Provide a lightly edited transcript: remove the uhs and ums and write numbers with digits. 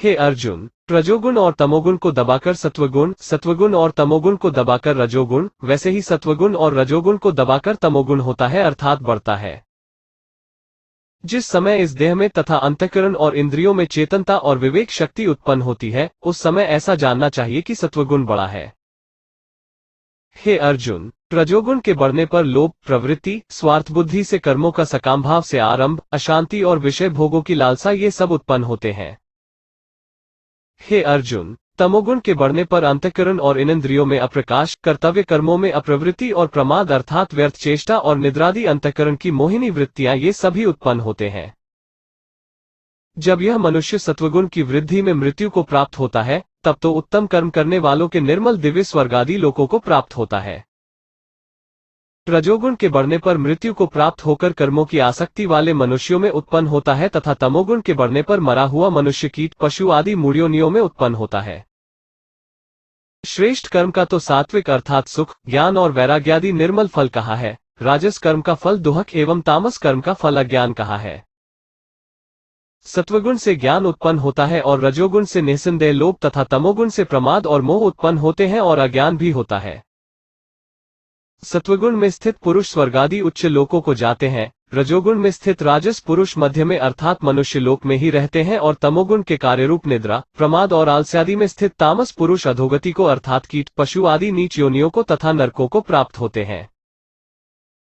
हे अर्जुन, रजोगुण और तमोगुण को दबाकर सत्वगुण, सत्वगुण और तमोगुण को दबाकर रजोगुण, वैसे ही सत्वगुण और रजोगुण को दबाकर तमोगुण होता है अर्थात बढ़ता है। जिस समय इस देह में तथा अंतःकरण और इंद्रियों में चेतनता और विवेक शक्ति उत्पन्न होती है, उस समय ऐसा जानना चाहिए कि सत्वगुण बढ़ा है। हे अर्जुन, रजोगुण के बढ़ने पर लोभ, प्रवृत्ति, स्वार्थ बुद्धि से कर्मों का सकाम भाव से आरंभ, अशांति और विषय भोगों की लालसा ये सब उत्पन्न होते हैं। हे अर्जुन, तमोगुण के बढ़ने पर अंतःकरण और इंद्रियों में अप्रकाश, कर्तव्य कर्मों में अप्रवृत्ति और प्रमाद अर्थात व्यर्थ चेष्टा और निद्रादि अंतःकरण की मोहिनी वृत्तियां ये सभी उत्पन्न होते हैं। जब यह मनुष्य सत्वगुण की वृद्धि में मृत्यु को प्राप्त होता है, तब तो उत्तम कर्म करने वालों के निर्मल दिव्य स्वर्गादि लोकों को प्राप्त होता है। रजोगुण के बढ़ने पर मृत्यु को प्राप्त होकर कर्मों की आसक्ति वाले मनुष्यों में उत्पन्न होता है तथा तमोगुण के बढ़ने पर मरा हुआ मनुष्य कीट, पशु आदि मूढ़योनियों में उत्पन्न होता है। श्रेष्ठ कर्म का तो सात्विक अर्थात सुख, ज्ञान और वैराग्यादि निर्मल फल कहा है, राजस कर्म का फल दुहक एवं तामस कर्म का फल अज्ञान कहा है। सत्वगुण से ज्ञान उत्पन्न होता है और रजोगुण से निःसंदेह लोभ तथा तमोगुण से प्रमाद और मोह उत्पन्न होते हैं और अज्ञान भी होता है। सत्वगुण में स्थित पुरुष स्वर्गादि उच्च लोकों को जाते हैं, रजोगुण में स्थित राजस पुरुष मध्य में अर्थात मनुष्य लोक में ही रहते हैं और तमोगुण के कार्यरूप निद्रा, प्रमाद और आलस्यादि में स्थित तामस पुरुष अधोगति को अर्थात कीट, पशु आदि नीच योनियों को तथा नरकों को प्राप्त होते हैं।